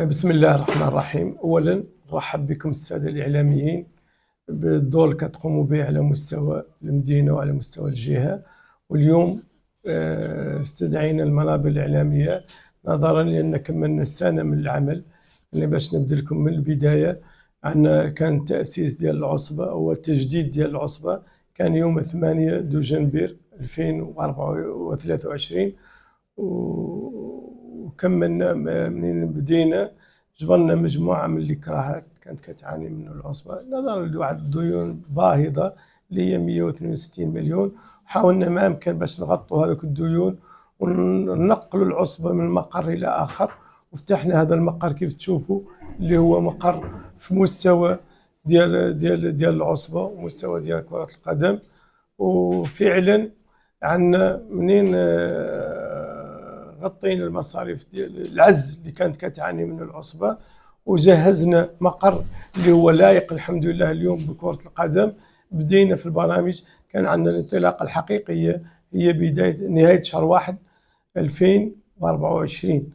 بسم الله الرحمن الرحيم. أولا نرحب بكم السادة الإعلاميين بالدور اللي كتقوموا به على مستوى المدينة وعلى مستوى الجهة. واليوم استدعينا المنابر الإعلامية نظرا لأن كملنا السنة من العمل اللي باش نبدأ لكم من البداية. عندنا كان التأسيس ديال العصبة أو التجديد ديال العصبة كان يوم 8 دجنبر 2023 وكملنا منين بدينا. جبرنا مجموعة من الإكراهات كانت كتعاني منه العصبة نظرا لواحد الديون باهظة اللي هي 162 مليون. حاولنا ما أمكن باش نغطوا هذوك الديون وننقلوا العصبة من مقر إلى آخر، وفتحنا هذا المقر كيف تشوفوا اللي هو مقر في مستوى ديال العصبة ومستوى ديال كرة القدم. وفعلا عندنا منين غطينا المصاريف ديال العز اللي كانت كتعاني منه العصبة، وجهزنا مقر اللي هو لائق الحمد لله اليوم بكرة القدم. بدينا في البرامج، كان عندنا الانطلاقة الحقيقية هي نهاية شهر 1 2024.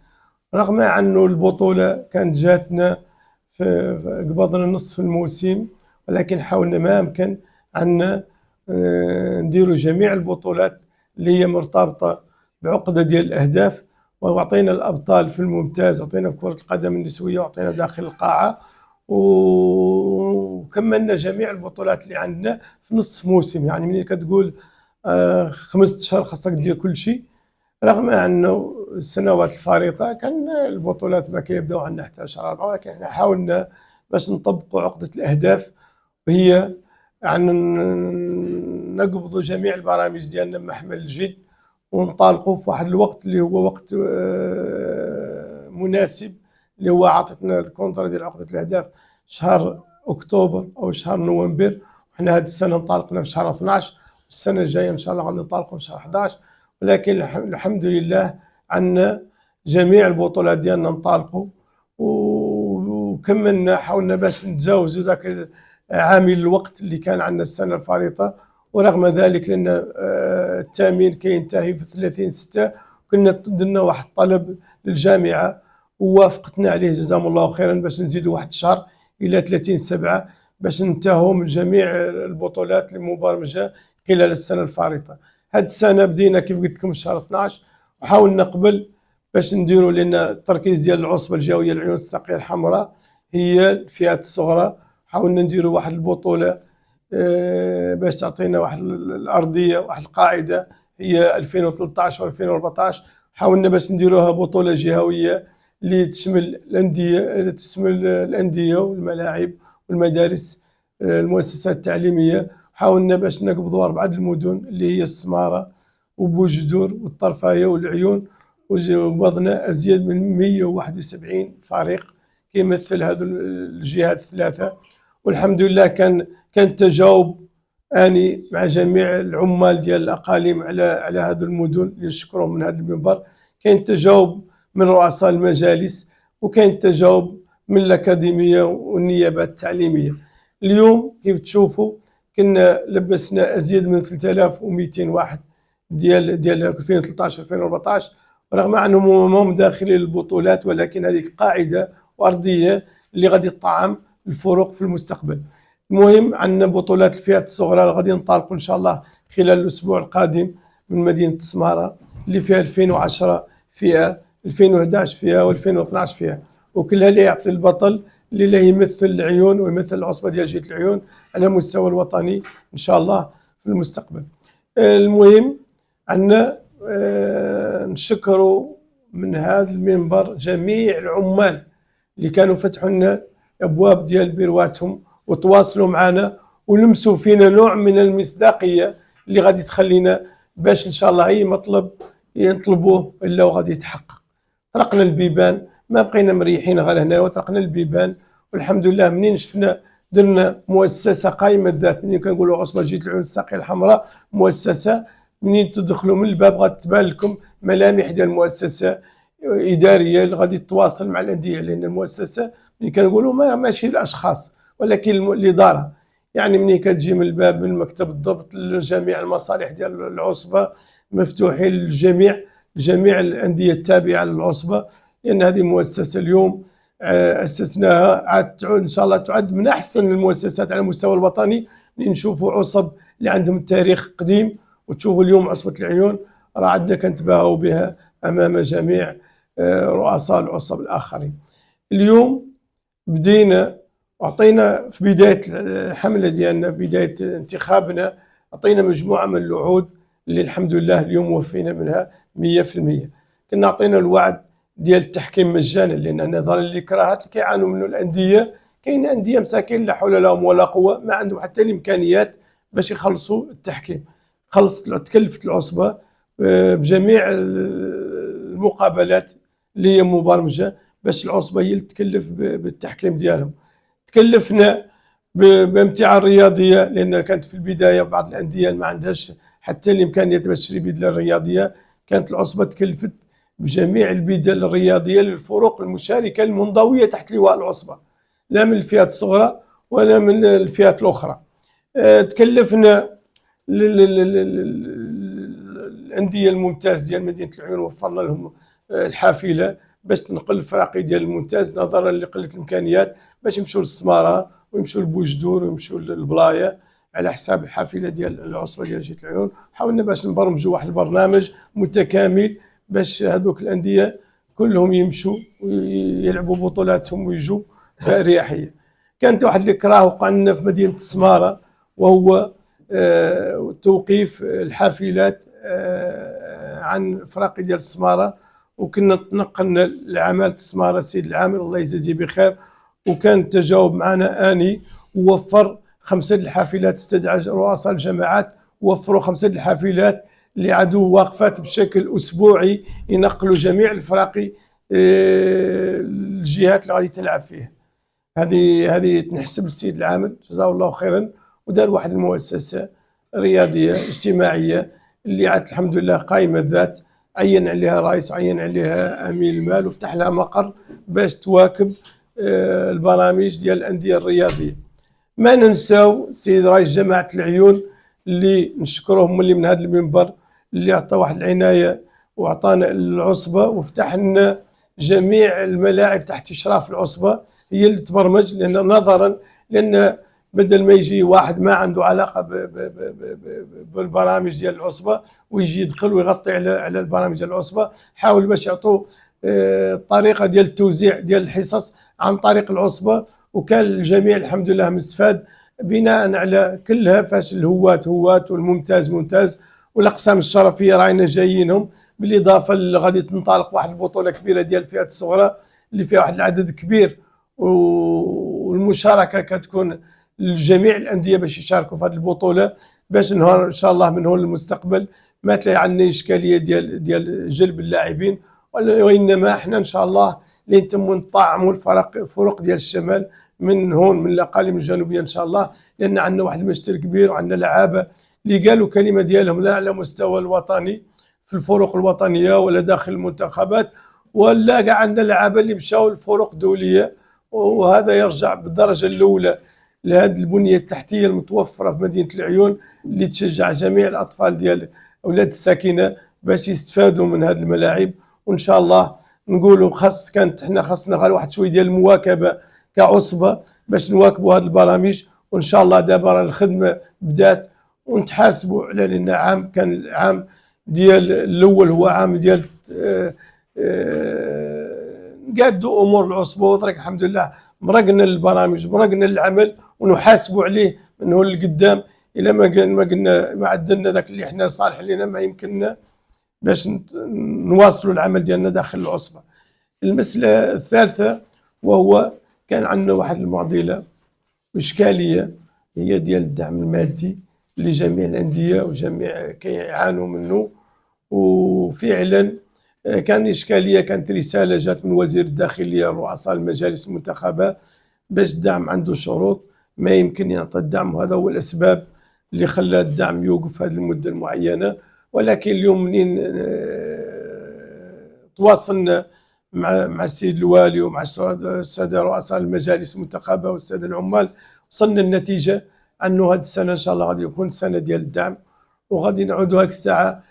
رغم أنه البطولة كانت جاتنا في قبضنا نصف الموسم، ولكن حاولنا ما أمكن عنا نديروا جميع البطولات اللي هي مرتبطة بعقدة ديال الأهداف، وعطينا الأبطال في الممتاز، عطينا في كرة القدم النسوية، وعطينا داخل القاعة، وكملنا جميع البطولات اللي عندنا في نصف موسم. يعني منين كتقول 5 أشهر خاصك دير كل شيء. رغم أنه السنوات الفارطة كان البطولات ما كيبداو عندنا حتى شهر 4، ولكن احنا حاولنا باش نطبقوا عقدة الأهداف، وهي يعني نقبضوا جميع البرامج ديالنا بمحمل الجد ونطالقوا في واحد الوقت اللي هو وقت مناسب، اللي هو عطتنا الكونترا ديال عقدة الأهداف شهر أكتوبر أو شهر نوفمبر، وحنا هذه السنة انطلقنا في شهر 12، والسنة الجاية إن شاء الله غادي نطلقوا في شهر 11. ولكن الحمد لله عندنا جميع البطولات ديالنا انطلقوا وكملنا. حاولنا باش نتجاوزوا ذاك عامل الوقت اللي كان عندنا السنة الفارطة، ورغم ذلك لأن التأمين كينتهي في 30/6 كنا درنا واحد الطلب للجامعة ووافقتنا عليه جزاهم الله خيرا باش نزيدوا واحد الشهر إلى 30/7 باش ننتهوا من جميع البطولات المبرمجة خلال السنة الفارطة. هاد السنة بدينا كيف قلت لكم شهر 12، وحاولنا قبل باش نديروا، لأن التركيز ديال العصبة الجوية العيون الساقية الحمراء هي الفئات الصغرى، حاولنا نديروا واحد البطولة باش تعطينا واحد الأرضية واحد القاعدة هي 2013 و 2014. حاولنا باش نديروها بطولة جهوية اللي تشمل الأندية والملاعب والمدارس المؤسسات التعليمية. حاولنا باش نقبضوا 4 المدن اللي هي السمارة وبوجدور والطرفاية والعيون، وقبضنا أزيد من 171 فريق كيمثل هذه الجهات الثلاثة. والحمد لله كان تجاوب آني مع جميع العمال ديال الأقاليم على هذه المدن اللي نشكرهم من هذا المنبر. كاين تجاوب من رؤساء المجالس، وكاين تجاوب من الأكاديمية والنيابات التعليمية. اليوم كيف تشوفوا كنا لبسنا أزيد من 3200 واحد ديال 2013 2014، ورغم أنهم هم داخلين البطولات، ولكن هذه قاعدة وأرضية اللي غادي تطعم الفروق في المستقبل. المهم عندنا بطولات الفئات الصغرى غادي نطلقوا ان شاء الله خلال الاسبوع القادم من مدينه السماره اللي فيها 2010 فئه، 2011 فئه و2012 فئه، وكلها اللي يعطي البطل اللي لا يمثل العيون ويمثل العصبه ديال جهه العيون على المستوى الوطني ان شاء الله في المستقبل. المهم عندنا نشكروا من هذا المنبر جميع العمال اللي كانوا فتحوا لنا ابواب ديال بيرواتهم وتواصلوا معنا ولمسوا فينا نوع من المصداقيه اللي غادي تخلينا باش ان شاء الله اي مطلب ينطلبوه الا وغادي يتحقق. طرقنا البيبان، ما بقينا مريحين غير هنا، وطرقنا البيبان والحمد لله. منين شفنا درنا مؤسسه قائمه الذات، منين كنقولوا عصبه جهه العيون الساقيه الحمراء مؤسسه، منين تدخلوا من الباب غتبان لكم ملامح ديال المؤسسه اداريه اللي غادي تتواصل مع الانديه، لان المؤسسه ملي كنقولوا ماشي الاشخاص ولكن الاداره. يعني ملي كتجي من الباب من مكتب الضبط لجميع المصالح ديال العصبه مفتوحين للجميع، جميع الانديه التابعه للعصبه، لان هذه مؤسسه اليوم أسسناها، عاد تعود إن شاء الله تعد من أحسن المؤسسات على المستوى الوطني. نشوفوا عصب اللي عندهم تاريخ قديم، وتشوفوا اليوم عصبة العيون راه عندنا كنتباهوا بها أمام جميع رؤساء العصب الآخرين. اليوم بدينا وعطينا في بداية الحملة ديالنا، بداية انتخابنا، عطينا مجموعة من الوعود اللي الحمد لله اليوم وفينا منها 100%. كنا عطينا الوعد ديال التحكيم مجانا، لأن نظرا للكراهات اللي كيعانوا منه الأندية، كاين أندية مساكين لا حول لهم ولا قوة، ما عندهم حتى الإمكانيات باش يخلصوا التحكيم. تكلفت العصبة بجميع المقابلات اللي هي مبرمجة باش العصبة هي اللي تكلف بالتحكيم ديالهم. تكلفنا بامتعة الرياضية، لأن كانت في البداية بعض الأندية ما عندهاش حتى الإمكانيات باش تشري بدلة الرياضية. كانت العصبة تكلفت بجميع البدل الرياضية للفرق المشاركة المنضوية تحت لواء العصبة، لا من الفئات الصغرى ولا من الفئات الأخرى. تكلفنا الأندية الممتاز ديال مدينة العيون، وفرنا لهم الحافلة باش تنقل الفراقي ديال الممتاز نظرا لقلة الإمكانيات، باش يمشوا للسمارة ويمشوا لبوجدور ويمشوا للبلايا على حساب الحافلة ديال العصبة ديال جهة العيون. حاولنا باش نبرمجوا واحد البرنامج متكامل باش هذوك الأندية كلهم يمشوا ويلعبوا بطولاتهم ويجوا بأريحية. كانت واحد الإكراه وقع لنا في مدينة السمارة، وهو توقيف الحافلات عن فراقي ديال السمارة، وكنا تنقلنا لعمالة السمارة السيد العامل الله يجازيه بخير، وكان التجاوب معنا آني، ووفر 5 الحافلات، استدعى رؤساء الجماعات وفروا 5 الحافلات اللي عادوا واقفات بشكل أسبوعي ينقلوا جميع الفراقي الجهات اللي غادي تلعب فيها. هذه تنحسب للسيد العامل جزاه الله خيرا، ودار واحد المؤسسة رياضية اجتماعية اللي عاد الحمد لله قائمة الذات، عين عليها رئيس، عين عليها أمين المال، وفتح لها مقر باش تواكب البرامج ديال الأندية الرياضية. ما ننساو سيد رئيس جماعة العيون اللي نشكرهم اللي من هذا المنبر، اللي عطى واحد العناية وعطانا العصبة وفتح لنا جميع الملاعب تحت إشراف العصبة، هي اللي تبرمج. لأن بدل ما يجي واحد ما عنده علاقة بالبرامج ديال العصبة ويجي يدخل ويغطي على البرامج ديال العصبة، حاول باش يعطوا الطريقة ديال التوزيع ديال الحصص عن طريق العصبة، وكان الجميع الحمد لله مستفاد بناء على كلها. فاش الهوات والممتاز ممتاز والأقسام الشرفية راينا جايينهم، بالإضافة اللي غادي تنطلق واحد البطولة كبيرة ديال الفئات الصغرى اللي فيها واحد العدد كبير، والمشاركة كتكون لجميع الأندية باش يشاركوا في هذه البطولة، باش نهار إن شاء الله من هون للمستقبل ما تلاقي عندنا إشكالية ديال جلب اللاعبين، وإنما احنا إن شاء الله لنتم نطعموا الفرق ديال الشمال من هون من الأقاليم الجنوبية إن شاء الله، لأن عندنا واحد المشتر كبير وعندنا لعابة اللي قالوا كلمة ديالهم لا على مستوى الوطني في الفرق الوطنية ولا داخل المنتخبات، ولا كاع عندنا لعابة اللي مشاو الفرق دولية. وهذا يرجع بالدرجة الأولى لهذه البنية التحتية المتوفرة في مدينة العيون اللي تشجع جميع الأطفال ديال أولاد الساكنة باش يستفادوا من هذه الملاعب. وإن شاء الله نقولوا احنا خاصنا غير واحد شوية ديال المواكبة كعصبة باش نواكبوا هذه البرامج، وإن شاء الله دابا الخدمة بدات ونتحاسبوا على، لأن عام كان العام ديال الأول هو عام ديال نقادوا امور العصبه، وطريق الحمد لله مرقنا للبرامج مرقنا للعمل، ونحاسبوا عليه من هون لقدام الى ما قلنا ما عدلنا ذاك اللي احنا صالح لنا ما يمكننا باش نواصلوا العمل ديالنا داخل العصبه. المساله الثالثه وهو كان عندنا واحد المعضله واشكاليه هي ديال الدعم المادي لجميع الانديه وجميع كيعانوا منه. وفعلا كان إشكالية، كانت رسالة جات من وزير الداخلية رؤساء المجالس المنتخبة باش الدعم عنده شروط، ما يمكن يعطي الدعم، وهذا هو الأسباب اللي خلى الدعم يوقف هذه المدة المعينة. ولكن اليوم منين تواصلنا مع السيد الوالي ومع السادة رؤساء المجالس المنتخبة والسادة العمال، وصلنا النتيجة أنه هذه السنة إن شاء الله غادي يكون سنة ديال الدعم، وغادي نعودوا هاك الساعة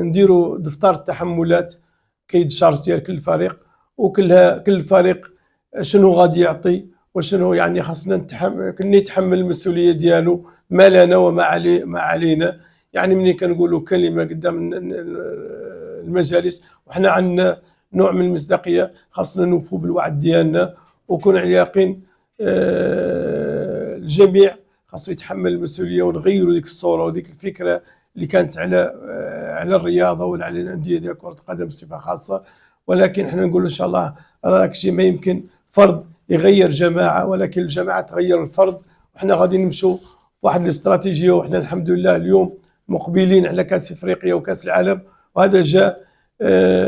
نديروا دفتر التحملات كيد شارج ديال كل فريق، كل فريق شنو غادي يعطي وشنو، يعني خاصنا نتحمل المسؤوليه ديالو، ما لنا وما ما علينا. يعني ملي كنقولوا كلمه قدام المجالس وحنا عندنا نوع من المصداقيه، خاصنا نوفوا بالوعد ديالنا وكون على اليقين الجميع خاصو يتحمل المسؤوليه، ونغيروا ديك الصوره وديك الفكره اللي كانت على الرياضه ولا على الانديه ديال كره القدم بصفه خاصه. ولكن احنا نقول ان شاء الله راه شيء ما يمكن فرد يغير جماعه، ولكن الجماعه تغير الفرد. وحنا غادي نمشوا واحد الاستراتيجيه، وحنا الحمد لله اليوم مقبلين على كاس افريقيا وكاس العالم، وهذا جاء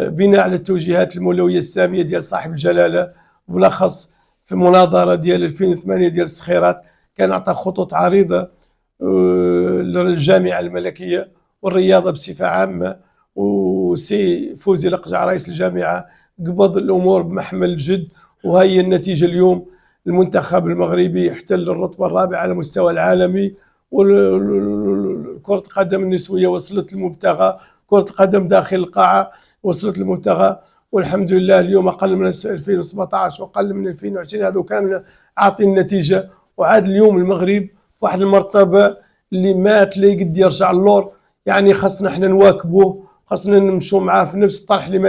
بناء على التوجيهات المولويه الساميه ديال صاحب الجلاله، وبالاخص في مناظره ديال 2008 ديال الصخيرات كان عطى خطوط عريضه للجامعه الملكيه والرياضه بصفه عامه. وسي فوزي لقجع رئيس الجامعه قبض الامور بمحمل الجد، وهي النتيجه اليوم. المنتخب المغربي احتل الرتبه الرابعه على المستوى العالمي، وكرة القدم النسوية وصلت المبتغى، كرة القدم داخل القاعة وصلت المبتغى. والحمد لله اليوم أقل من 2017 وأقل من 2020 هذا كامل عاطي النتيجة. وعاد اليوم المغرب في واحد المرتبة اللي مات لا يقد يرجع اللور. يعني خاصنا احنا نواكبوه، خاصنا نمشوا معاه في نفس الطرح اللي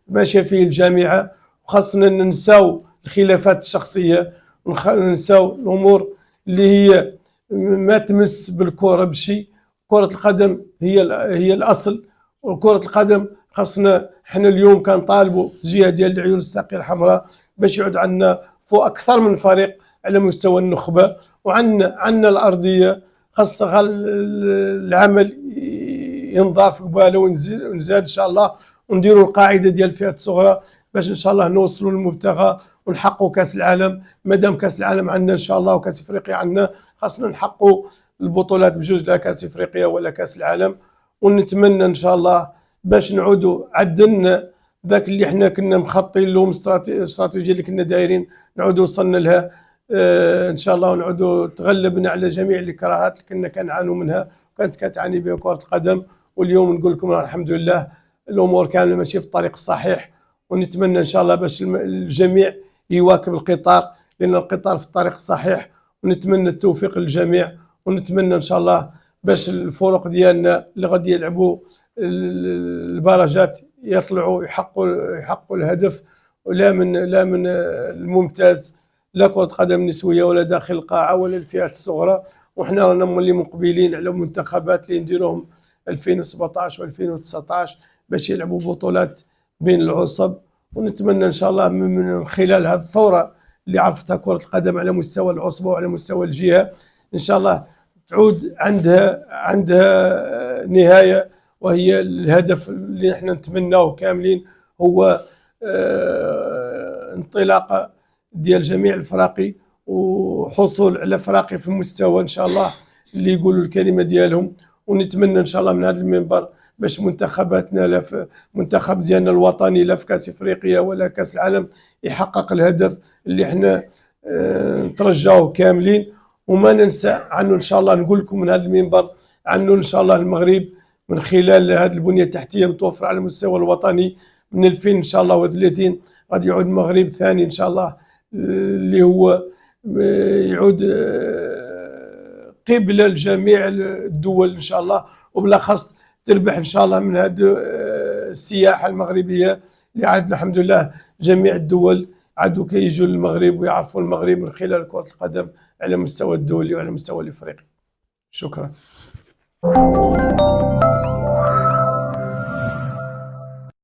ماشي فيه الجامعة، وخاصنا ننساو الخلافات الشخصية وننساو الأمور اللي هي ما تمس بالكرة بشيء. كرة القدم هي الأصل، وكرة القدم خاصنا احنا اليوم كنطالبوا في الجهة ديال العيون الساقية الحمراء باش يعود عندنا فوق أكثر من فريق على مستوى النخبة، وعندنا الأرضية خاص العمل ينضاف قباله ونزاد إن شاء الله، ونديروا القاعدة ديال الفئات الصغرى باش إن شاء الله نوصلوا للمبتغى ونحققوا كاس العالم. مادام كاس العالم عندنا ان شاء الله وكاس افريقيا عندنا، خاصنا نحققوا البطولات بجوج، لا كاس افريقيا ولا كاس العالم. ونتمنى ان شاء الله باش نعودوا عدلنا ذاك اللي احنا كنا مخططين له، الاستراتيجيه اللي كنا دايرين نعودوا وصلنا لها ان شاء الله، ونعودوا تغلبنا على جميع الكراهات اللي كنا كنعانوا منها وكانت كتعاني بها كره القدم. واليوم نقول لكم الحمد لله الامور كامله ماشيه في الطريق الصحيح، ونتمنى ان شاء الله باش الجميع يواكب القطار، لان القطار في الطريق الصحيح. ونتمنى التوفيق للجميع، ونتمنى ان شاء الله باش الفرق ديالنا اللي غادي يلعبوا البرجات يطلعوا يحققوا الهدف، ولا من الممتاز، لا كرة قدم نسوية ولا داخل القاعة ولا الفئات الصغرى. وحنا رانا مولي مقبلين على منتخبات اللي نديروهم 2017 و2019 باش يلعبوا بطولات بين العصب. ونتمنى ان شاء الله من خلال هذه الثوره اللي عرفتها كره القدم على مستوى العصبه وعلى مستوى الجهه، ان شاء الله تعود عندها نهايه، وهي الهدف اللي احنا نتمناه كاملين هو انطلاقه ديال جميع الفراقي وحصول على فراقي في المستوى ان شاء الله اللي يقولوا الكلمه ديالهم. ونتمنى ان شاء الله من هذا المنبر باش منتخباتنا لا في منتخب ديالنا الوطني لا في كاس افريقيا ولا كاس العالم يحقق الهدف اللي احنا نترجاوه كاملين. وما ننسى عنه ان شاء الله، نقول لكم من هذا المنبر عنه ان شاء الله المغرب من خلال هذه البنيه التحتيه المتوفره على المستوى الوطني من 2000 ان شاء الله و30 غادي يعود مغرب ثاني ان شاء الله، اللي هو يعود قبله لجميع الدول ان شاء الله، وبالاخص تربح ان شاء الله من هذه السياحه المغربيه اللي عاد الحمد لله جميع الدول عادوا كيجوا للمغرب ويعرفوا المغرب من خلال كره القدم على المستوى الدولي وعلى المستوى الافريقي. شكرا.